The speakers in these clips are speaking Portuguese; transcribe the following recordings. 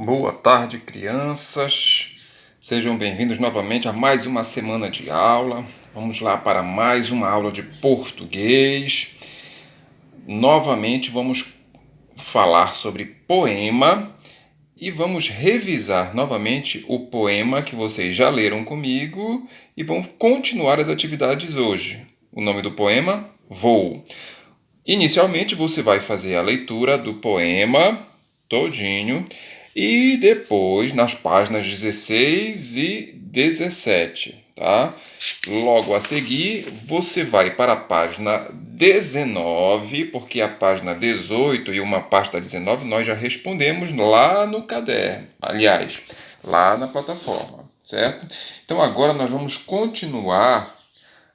Boa tarde, crianças. Sejam bem-vindos novamente a mais uma semana de aula. Vamos lá para mais uma aula de português. Novamente vamos falar sobre poema e vamos revisar novamente o poema que vocês já leram comigo e vamos continuar as atividades hoje. O nome do poema: Voo. Inicialmente você vai fazer a leitura do poema todinho e depois nas páginas 16 e 17, tá? Logo a seguir, você vai para a página 19, porque a página 18 e uma parte da 19 nós já respondemos lá no caderno, aliás, lá na plataforma, certo? Então agora nós vamos continuar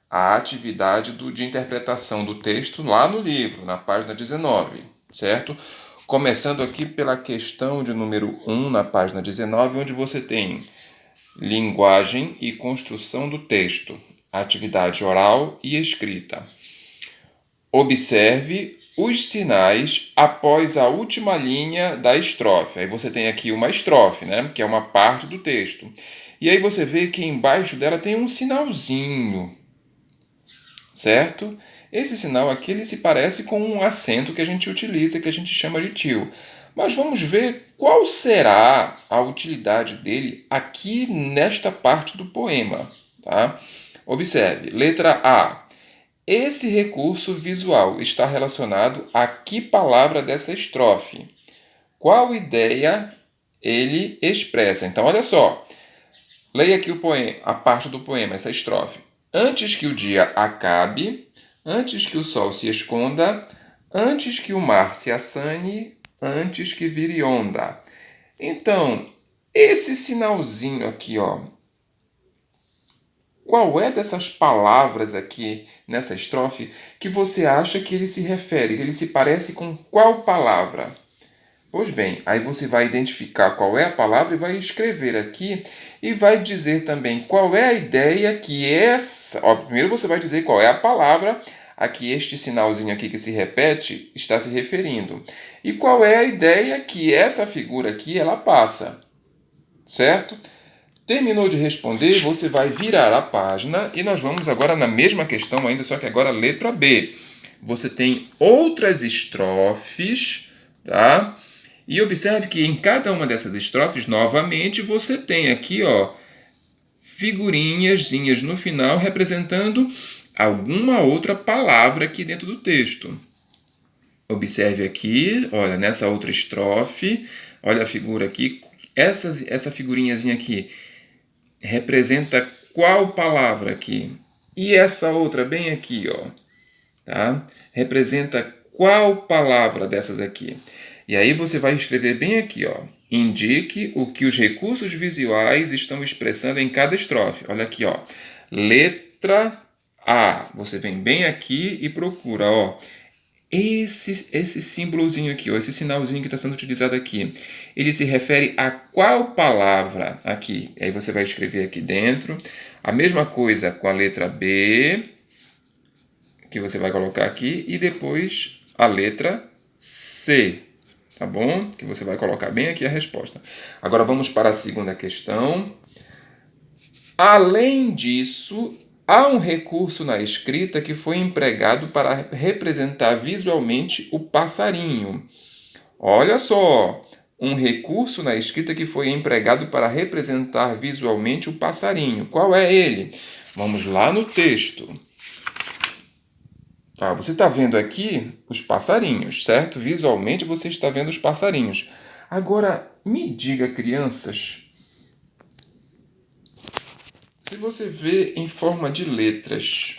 a atividade de interpretação do texto lá no livro, na página 19, certo? Começando aqui pela questão de número 1, na página 19, onde você tem linguagem e construção do texto, atividade oral e escrita. Observe os sinais após a última linha da estrofe. Aí você tem aqui uma estrofe, né, que é uma parte do texto. E aí você vê que embaixo dela tem um sinalzinho, certo? Esse sinal aqui ele se parece com um acento que a gente utiliza, que a gente chama de tio. Mas vamos ver qual será a utilidade dele aqui nesta parte do poema, tá? Observe, letra A. Esse recurso visual está relacionado a que palavra dessa estrofe? Qual ideia ele expressa? Então, olha só. Leia aqui o poema, a parte do poema, essa estrofe. Antes que o dia acabe, antes que o sol se esconda, antes que o mar se assane, antes que vire onda. Então, esse sinalzinho aqui, ó. Qual é dessas palavras aqui nessa estrofe que você acha que ele se refere, que ele se parece com qual palavra? Pois bem, aí você vai identificar qual é a palavra e vai escrever aqui e vai dizer também qual é a ideia que essa... Ó, primeiro você vai dizer qual é a palavra a que este sinalzinho aqui que se repete está se referindo. E qual é a ideia que essa figura aqui ela passa, certo? Terminou de responder, você vai virar a página e nós vamos agora na mesma questão ainda, só que agora letra B. Você tem outras estrofes, tá? E observe que em cada uma dessas estrofes, novamente, você tem aqui, ó, figurinhazinhas no final representando alguma outra palavra aqui dentro do texto. Observe aqui, olha, nessa outra estrofe, olha a figura aqui, essa figurinhazinha aqui representa qual palavra aqui? E essa outra bem aqui, ó, tá? Representa qual palavra dessas aqui? E aí você vai escrever bem aqui, ó. Indique o que os recursos visuais estão expressando em cada estrofe. Olha aqui, ó. Letra A. Você vem bem aqui e procura, ó. Esse símbolozinho aqui, ó, esse sinalzinho que está sendo utilizado aqui, ele se refere a qual palavra aqui? Aí você vai escrever aqui dentro. A mesma coisa com a letra B, que você vai colocar aqui, e depois a letra C, tá bom? Que você vai colocar bem aqui a resposta. Agora vamos para a segunda questão. Além disso, há um recurso na escrita que foi empregado para representar visualmente o passarinho. Olha só, um recurso na escrita que foi empregado para representar visualmente o passarinho. Qual é ele? Vamos lá no texto. Ah, você está vendo aqui os passarinhos, certo? Visualmente você está vendo os passarinhos. Agora, me diga, crianças, se você vê em forma de letras,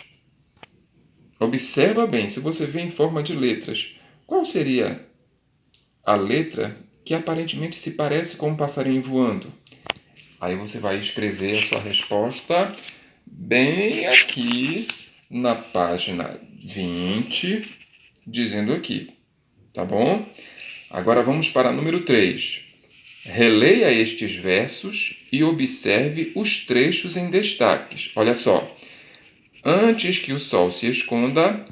observa bem, se você vê em forma de letras, qual seria a letra que aparentemente se parece com um passarinho voando? Aí você vai escrever a sua resposta bem aqui na página 20, dizendo aqui, tá bom? Agora vamos para número 3. Releia estes versos e observe os trechos em destaques. Olha só. Antes que o sol se esconda,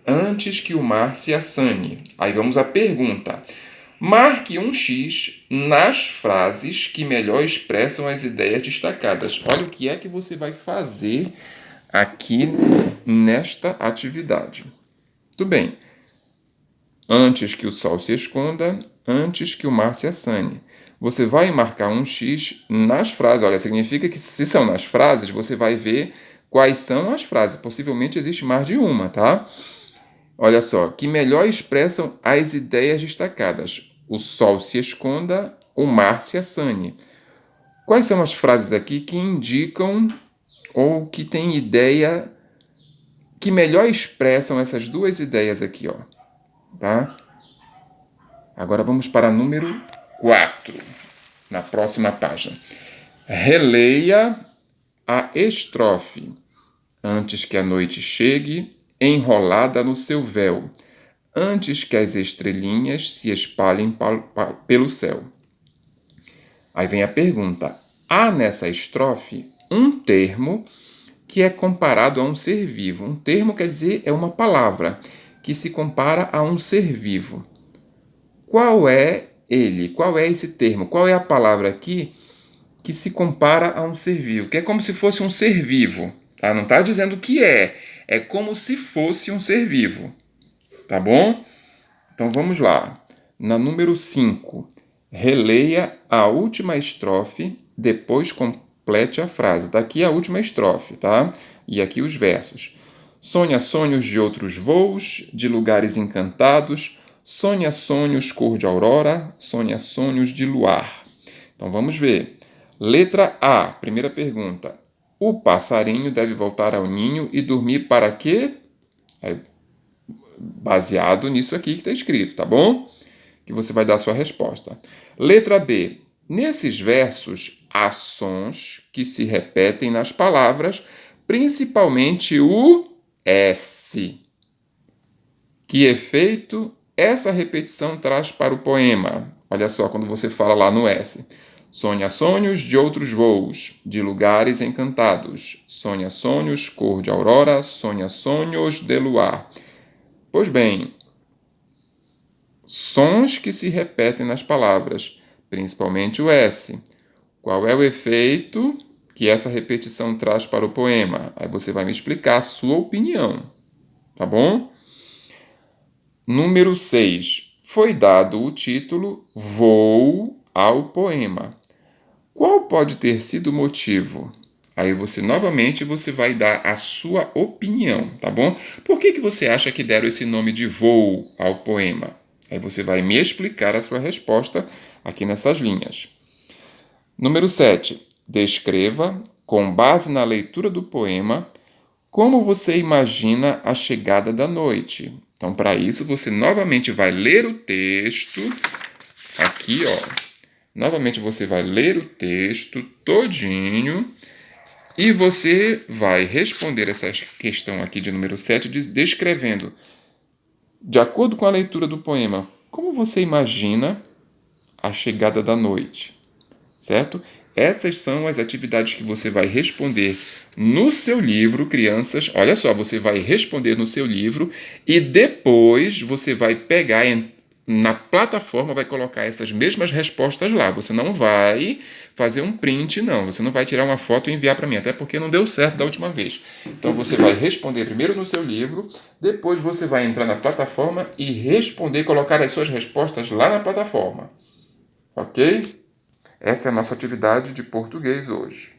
antes que o mar se assane. Aí vamos à pergunta. Marque um X nas frases que melhor expressam as ideias destacadas. Olha o que é que você vai fazer aqui nesta atividade. Tudo bem. Antes que o sol se esconda, antes que o mar se assane. Você vai marcar um X nas frases. Olha, significa que se são nas frases, você vai ver quais são as frases. Possivelmente existe mais de uma, tá? Olha só, que melhor expressam as ideias destacadas. O sol se esconda, o mar se assane. Quais são as frases aqui que indicam ou que têm ideia que melhor expressam essas duas ideias aqui, ó, tá? Agora vamos para número 4, na próxima página. Releia a estrofe. Antes que a noite chegue, enrolada no seu véu, antes que as estrelinhas se espalhem pelo céu. Aí vem a pergunta: há nessa estrofe um termo que é comparado a um ser vivo. Um termo quer dizer é uma palavra que se compara a um ser vivo. Qual é ele? Qual é esse termo? Qual é a palavra aqui que se compara a um ser vivo? Que é como se fosse um ser vivo. Tá? Não está dizendo o que é. É como se fosse um ser vivo. Tá bom? Então vamos lá. Na número 5, releia a última estrofe, depois complete a frase. Está aqui a última estrofe, tá? E aqui os versos. Sonha sonhos de outros voos, de lugares encantados. Sonha sonhos cor de aurora, sonha sonhos de luar. Então vamos ver. Letra A, primeira pergunta. O passarinho deve voltar ao ninho e dormir para quê? Baseado nisso aqui que está escrito, tá bom? Que você vai dar a sua resposta. Letra B. Nesses versos, há sons que se repetem nas palavras, principalmente o S. Que efeito essa repetição traz para o poema? Olha só quando você fala lá no S. Sonha sonhos de outros voos, de lugares encantados. Sonha sonhos cor de aurora, sonha sonhos de luar. Pois bem, sons que se repetem nas palavras, principalmente o S. Qual é o efeito que essa repetição traz para o poema? Aí você vai me explicar a sua opinião, tá bom? Número 6. Foi dado o título Voo ao poema. Qual pode ter sido o motivo? Aí você vai dar a sua opinião, tá bom? Por que você acha que deram esse nome de Voo ao poema? Aí você vai me explicar a sua resposta aqui nessas linhas. Número 7. Descreva, com base na leitura do poema, como você imagina a chegada da noite. Então, para isso, você novamente vai ler o texto. Aqui, ó. Novamente, você vai ler o texto todinho. E você vai responder essa questão aqui de número 7, descrevendo, de acordo com a leitura do poema, como você imagina a chegada da noite, certo? Essas são as atividades que você vai responder no seu livro, crianças. Olha só, você vai responder no seu livro e depois você vai pegar na plataforma, vai colocar essas mesmas respostas lá. Você não vai fazer um print, não. Você não vai tirar uma foto e enviar para mim, até porque não deu certo da última vez. Então você vai responder primeiro no seu livro, depois você vai entrar na plataforma e responder, colocar as suas respostas lá na plataforma. Ok? Essa é a nossa atividade de português hoje.